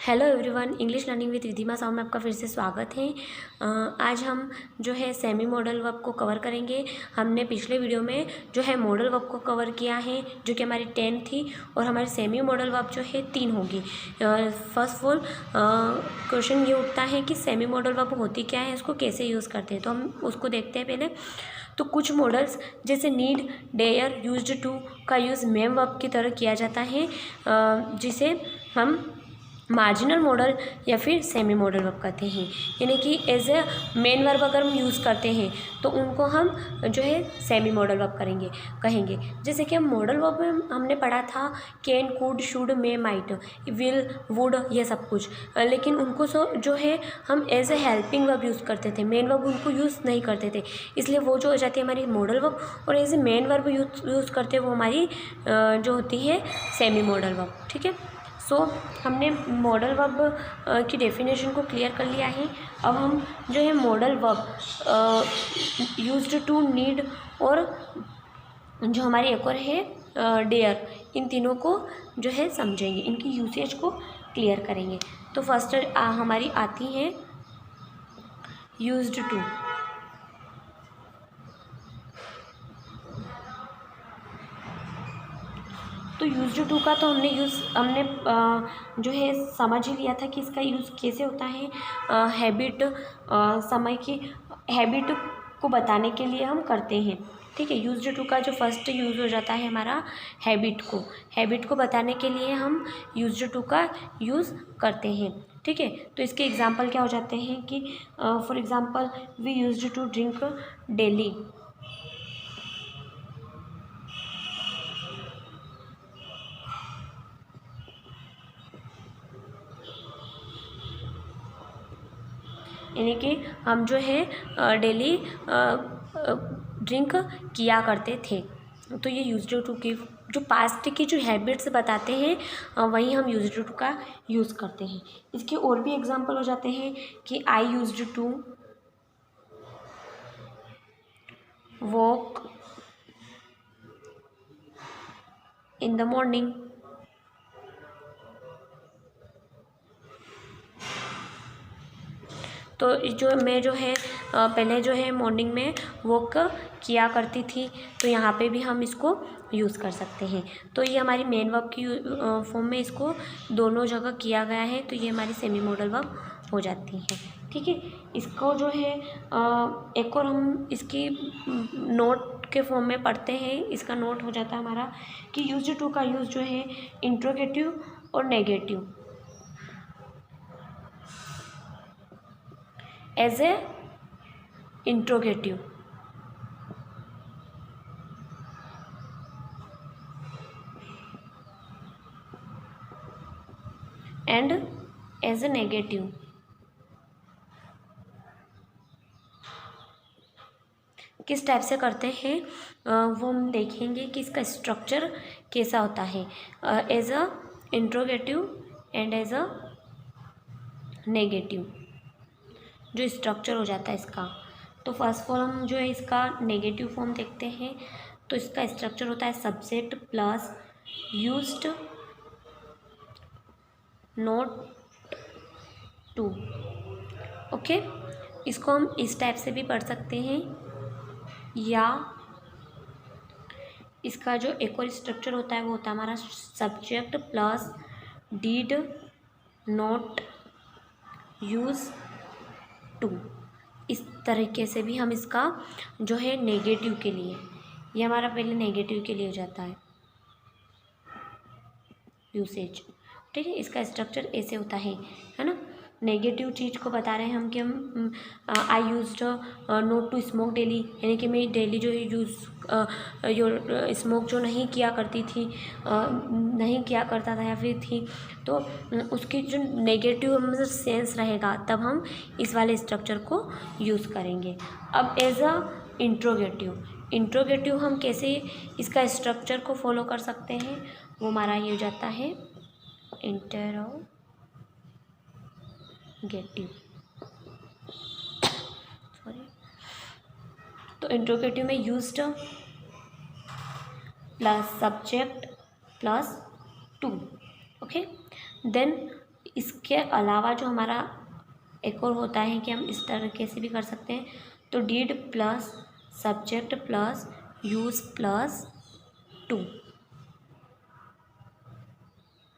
Hello everyone, English learning with Ridhima sound में आपका फिर से स्वागत है। आज हम जो है सेमी मॉडल वर्ब को कवर करेंगे। हमने पिछले वीडियो में जो है मॉडल वर्ब को कवर किया है, जो कि हमारी 10 थी, और हमारी सेमी मॉडल वर्ब जो है 3 होगी। फर्स्ट ऑफ ऑल क्वेश्चन ये उठता है कि सेमी मॉडल वर्ब होती क्या है, इसको कैसे यूज़ करते हैं, तो हम उसको देखते हैं पहले। तो कुछ मॉडल्स जैसे नीड, डेयर, यूज्ड टू का यूज़ मेन वर्ब की तरह किया जाता है, जिसे हम मार्जिनल मॉडल या फिर सेमी मॉडल वर्ब कहते हैं। यानी कि एज ए मेन वर्ब अगर हम यूज़ करते हैं तो उनको हम जो है सेमी मॉडल वर्ब कहेंगे। जैसे कि हम मॉडल वर्ब में हमने पढ़ा था can, could, should, may, might, will, would, ये सब कुछ, लेकिन उनको जो है हम as a helping verb use करते थे, मेन वर्ब उनको यूज़ नहीं करते थे। इसलिए वो जो हो जाती है हमारी मॉडल वर्ब, और as a main verb use करते हैं वो हमारी जो होती है सेमी मॉडल वर्ब। ठीक है, सो हमने मॉडल वर्ब की डेफिनेशन को क्लियर कर लिया है। अब हम जो है modal verb used to, need, और जो हमारी एक और है डेयर, इन तीनों को जो है समझेंगे, इनकी यूसेज को क्लियर करेंगे। तो फर्स्ट हमारी आती है यूज्ड टू। तो यूज्ड टू का तो हमने जो है समझ ही लिया था कि इसका यूज़ कैसे होता है। हैबिट, समय की हैबिट को बताने के लिए हम करते हैं। ठीक है, यूज्ड टू का जो फर्स्ट यूज़ हो जाता है हमारा हैबिट को बताने के लिए हम यूज्ड टू का यूज़ करते हैं। ठीक है, तो इसके एग्जांपल क्या हो जाते हैं कि for example we used to drink daily. यानी कि हम जो है डेली ड्रिंक किया करते थे। तो ये यूज्ड टू की जो पास्ट की जो हैबिट्स बताते हैं, वहीं हम यूज्ड टू का यूज़ करते हैं। इसके और भी एग्जांपल हो जाते हैं कि I used to walk in the morning. तो जो मैं जो है पहले जो है मॉर्निंग में वॉक किया करती थी, तो यहाँ पे भी हम इसको यूज़ कर सकते हैं। तो ये हमारी मेन वर्ब की फॉर्म में इसको दोनों जगह किया गया है, तो ये हमारी सेमी मॉडल वर्ब हो जाती है। ठीक है, इसको जो है एक और हम इसकी नोट के फॉर्म में पढ़ते हैं। इसका नोट हो जाता है हमारा कि यूज्ड टू का यूज़ जो है इंट्रोगेटिव और negative as a interrogative and as a negative. किस टाइप से करते हैं वो हम देखेंगे कि इसका स्ट्रक्चर कैसा होता है, as a interrogative and as a negative, जो स्ट्रक्चर हो जाता है इसका। तो फर्स्ट फॉर्म जो है इसका नेगेटिव फॉर्म देखते हैं। तो इसका स्ट्रक्चर होता है subject plus used not to. Okay, इसको हम इस टाइप से भी पढ़ सकते हैं, या इसका जो एक और स्ट्रक्चर होता है वो होता है हमारा subject plus did not use to. इस तरीके से भी हम इसका जो है नेगेटिव के लिए, ये हमारा पहले नेगेटिव के लिए हो जाता है यूसेज। ठीक है, इसका स्ट्रक्चर ऐसे होता है ना। नेगेटिव चीज़ को बता रहे हैं हम कि हम I used not to smoke daily, यानी कि मैं डेली जो है स्मोक जो नहीं किया करती थी, नहीं किया करता था या फिर थी, तो उसकी जो नेगेटिव मतलब सेंस रहेगा, तब हम इस वाले स्ट्रक्चर को यूज़ करेंगे। अब एज अ इंट्रोगेटिव हम कैसे इसका स्ट्रक्चर को फॉलो कर सकते हैं, वो हमारा ये हो जाता है इंटरोगेटिव। सॉरी, तो इंट्रोगेटिव में used plus subject plus to. Okay, then इसके अलावा जो हमारा एक और होता है कि हम इस तरीके से भी कर सकते हैं, तो did plus subject plus use plus to.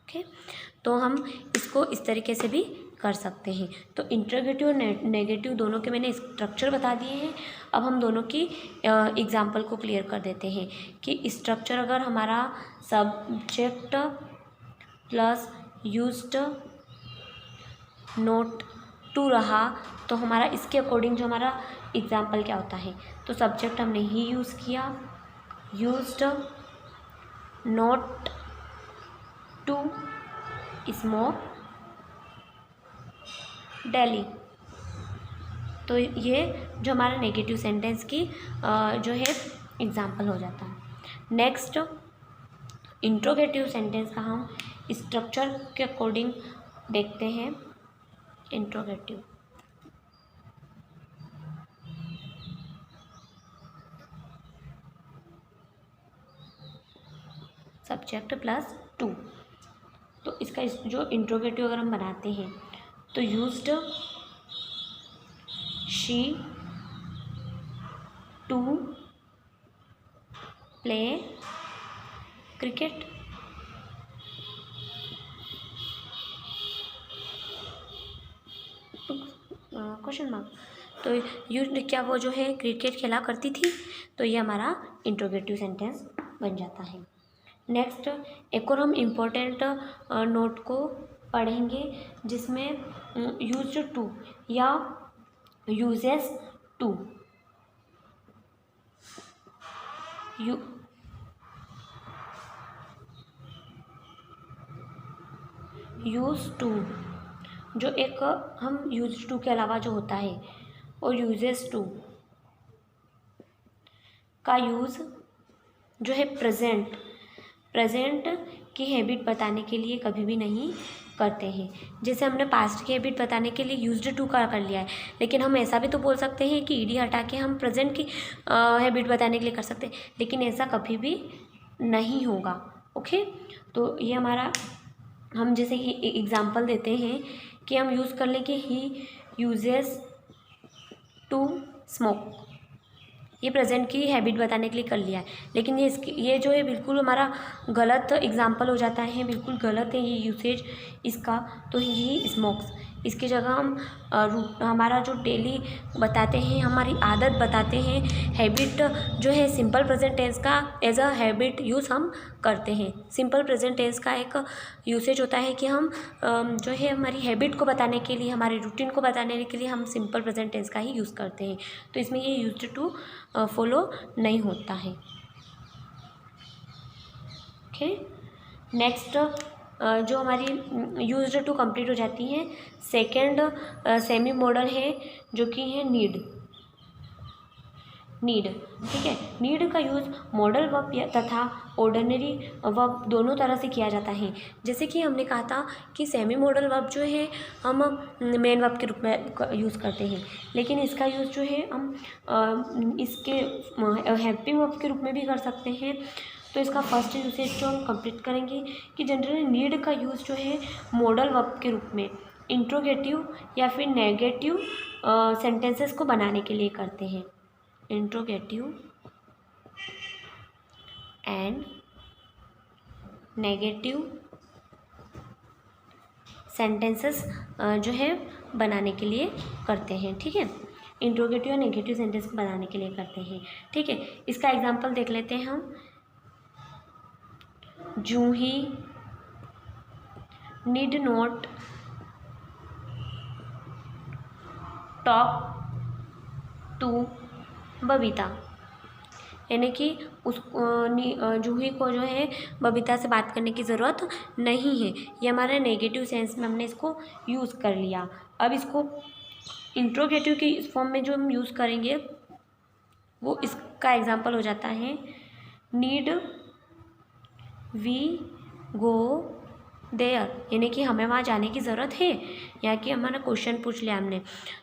Okay, तो हम इसको इस तरीके से भी कर सकते हैं। तो इंट्रोगेटिव और नेगेटिव दोनों के मैंने स्ट्रक्चर बता दिए हैं। अब हम दोनों की एग्जांपल को क्लियर कर देते हैं कि स्ट्रक्चर अगर हमारा subject plus used not to रहा तो हमारा इसके अकॉर्डिंग जो हमारा एग्जाम्पल क्या होता है, तो सब्जेक्ट हमने ही यूज़ किया, used not to smoke daily. तो ये जो हमारा नेगेटिव सेंटेंस की जो है एग्जाम्पल हो जाता है। नेक्स्ट इंट्रोगेटिव सेंटेंस का हम स्ट्रक्चर के अकॉर्डिंग देखते हैं। इंट्रोगेटिव सब्जेक्ट प्लस टू, तो इसका जो इंट्रोगेटिव अगर हम बनाते हैं तो used she to play cricket. Question mark, तो यूज्ड क्या वो जो है क्रिकेट खेला करती थी, तो ये हमारा इंट्रोगेटिव सेंटेंस बन जाता है। नेक्स्ट एक और हम इम्पोर्टेंट नोट को पढ़ेंगे जिसमें यूज्ड टू या यूजेस टू, यूज टू जो एक हम यूज टू के अलावा जो होता है और यूजेस टू का यूज़ जो है प्रेजेंट की हैबिट बताने के लिए कभी भी नहीं करते हैं। जैसे हमने पास्ट की हैबिट बताने के लिए यूज्ड टू का कर लिया है, लेकिन हम ऐसा भी तो बोल सकते हैं कि ईडी हटा के हम प्रेजेंट की हैबिट बताने के लिए कर सकते हैं, लेकिन ऐसा कभी भी नहीं होगा। ओके, तो ये हमारा हम जैसे कि एग्जांपल देते हैं कि हम यूज़ कर लें कि ही यूजेस टू स्मोक, ये प्रेजेंट की हैबिट बताने के लिए कर लिया है, लेकिन ये जो है बिल्कुल हमारा गलत एग्जाम्पल हो जाता है, बिल्कुल गलत है ये यूसेज इसका। तो ही स्मोक्स, इसकी जगह हम हमारा जो डेली बताते हैं, हमारी आदत बताते हैं, हैबिट जो है सिंपल प्रेजेंट टेंस का एज अ हैबिट यूज़ हम करते हैं। सिंपल प्रेजेंट टेंस का एक यूसेज होता है कि हम जो है हमारी हैबिट को बताने के लिए, हमारे रूटीन को बताने के लिए हम सिंपल प्रेजेंट टेंस का ही यूज़ करते हैं। तो इसमें ये यूज्ड टू फॉलो नहीं होता है। ओके, नेक्स्ट जो हमारी यूज्ड टू कंप्लीट हो जाती है, सेकंड सेमी मॉडल है जो कि है नीड। ठीक है, नीड का यूज़ मॉडल वर्ब तथा ऑर्डिनरी वर्ब दोनों तरह से किया जाता है। जैसे कि हमने कहा था कि सेमी मॉडल वर्ब जो है हम मेन वर्ब के रूप में यूज़ करते हैं, लेकिन इसका यूज़ जो है हम इसके हेल्पिंग वर्ब के रूप में भी कर सकते हैं। तो इसका फर्स्ट यूसेज जो हम कंप्लीट करेंगे कि जनरली नीड का यूज़ जो है मॉडल वर्ब के रूप में इंट्रोगेटिव या फिर नेगेटिव सेंटेंसेस को बनाने के लिए करते हैं। इंट्रोगेटिव एंड नेगेटिव सेंटेंसेस जो है बनाने के लिए करते हैं। ठीक है, इंट्रोगेटिव और नेगेटिव सेंटेंस बनाने के लिए करते हैं। ठीक है, इसका एग्जांपल देख लेते हैं हम। Juhi need not talk to Babita, यानी कि उस जूही को जो है बबीता से बात करने की ज़रूरत नहीं है। ये हमारे नेगेटिव सेंस में हमने इसको यूज़ कर लिया। अब इसको इंट्रोगेटिव के इस फॉर्म में जो हम यूज़ करेंगे वो इसका एग्जांपल हो जाता है नीड वी गो देयर, यानी कि हमें वहाँ जाने की ज़रूरत है। यहाँ की हमारा क्वेश्चन पूछ लिया हमने,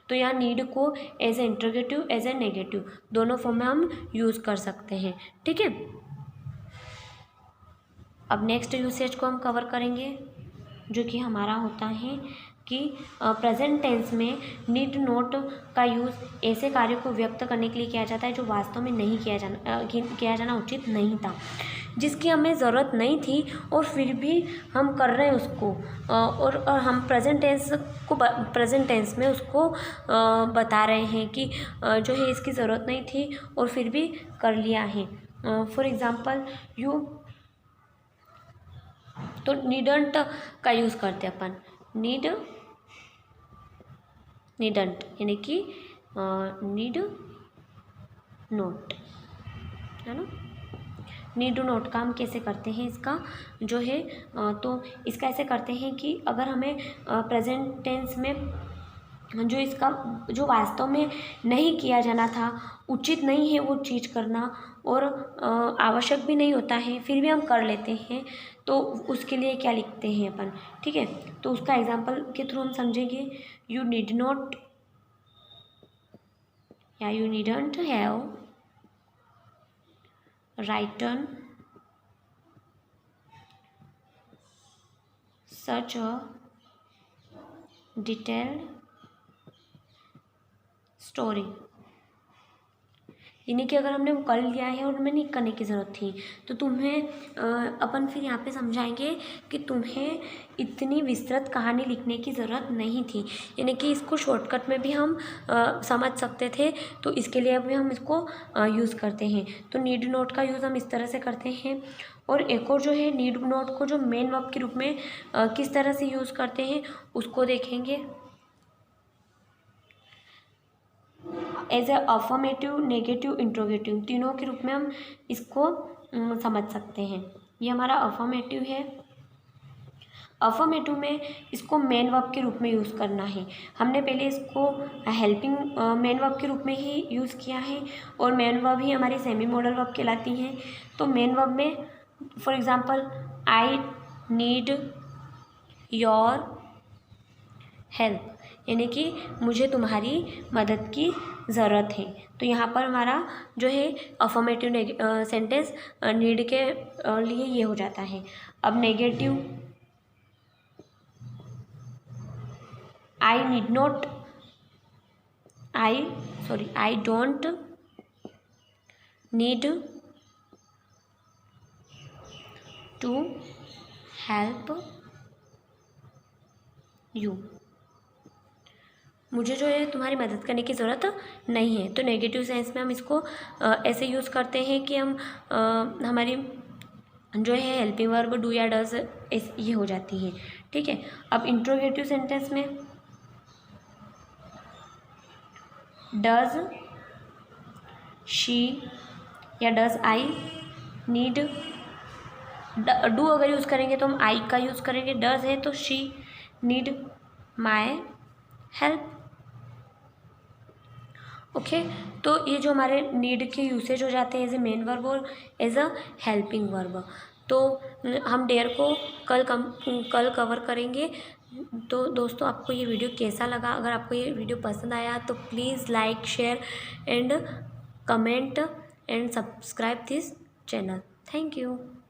तो यहाँ नीड को as a interrogative as a negative दोनों फॉर्म में हम यूज़ कर सकते हैं। ठीक है, अब नेक्स्ट यूसेज को हम कवर करेंगे। जो कि हमारा होता है कि प्रेजेंट टेंस में नीड नॉट का यूज़ ऐसे कार्य को व्यक्त करने के लिए किया जाता है जो वास्तव में नहीं किया जाना उचित नहीं था, जिसकी हमें ज़रूरत नहीं थी और फिर भी हम कर रहे हैं उसको, और हम प्रेजेंट टेंस में उसको बता रहे हैं कि जो है इसकी ज़रूरत नहीं थी और फिर भी कर लिया है। फॉर एग्ज़ाम्पल तो नीडंट का यूज़ करते हैं अपन, नीडंट यानी कि नीड नोट, है ना। नीड नोट का हम कैसे करते हैं इसका जो है, तो इसका ऐसे करते हैं कि अगर हमें प्रेजेंट टेंस में जो वास्तव में नहीं किया जाना था, उचित नहीं है वो चीज़ करना और आवश्यक भी नहीं होता है, फिर भी हम कर लेते हैं, तो उसके लिए क्या लिखते हैं अपन, ठीक है। तो उसका एग्जांपल के थ्रू हम समझेंगे। यू नीड नॉट या you needn't have written such a detailed story, यानी कि अगर हमने वो कर लिया है और हमें नहीं करने की ज़रूरत थी, तो तुम्हें अपन फिर यहाँ पे समझाएंगे कि तुम्हें इतनी विस्तृत कहानी लिखने की ज़रूरत नहीं थी, यानी कि इसको शॉर्टकट में भी हम समझ सकते थे, तो इसके लिए भी हम इसको यूज़ करते हैं। तो नीड नोट का यूज़ हम इस तरह से करते हैं। और एक और जो है नीड नोट को जो मेन वर्ब के रूप में किस तरह से यूज़ करते हैं उसको देखेंगे। As a affirmative, negative, interrogative तीनों के रूप में हम इसको समझ सकते हैं। ये हमारा अफर्मेटिव है। अफर्मेटिव में इसको मेन वर्ब के रूप में यूज़ करना है। हमने पहले इसको हेल्पिंग मेन वर्ब के रूप में ही यूज़ किया है और मेन वर्ब ही हमारी सेमी मॉडल वर्ब कहलाती हैं। तो मेन वर्ब में for example I need your help, यानी कि मुझे तुम्हारी मदद की ज़रूरत है। तो यहाँ पर हमारा जो है अफर्मेटिव सेंटेंस नीड के लिए ये हो जाता है। अब negative, I don't need to help you, मुझे जो है तुम्हारी मदद करने की ज़रूरत नहीं है। तो नेगेटिव सेंस में हम इसको ऐसे यूज़ करते हैं कि हम हमारी जो है हेल्पिंग वर्ब डू या डज ये हो जाती है, ठीक है। अब इंट्रोगेटिव सेंटेंस में डज शी या डज आई नीड, डू अगर यूज़ करेंगे तो हम आई का यूज़ करेंगे, डज है तो she need my help, okay. तो ये जो हमारे नीड के यूसेज हो जाते हैं एज ए मेन वर्ब और एज अ हेल्पिंग वर्ब। तो हम डेयर को कल कवर करेंगे। तो दोस्तों आपको ये वीडियो कैसा लगा? अगर आपको ये वीडियो पसंद आया तो please like, share and comment and subscribe this channel. Thank you.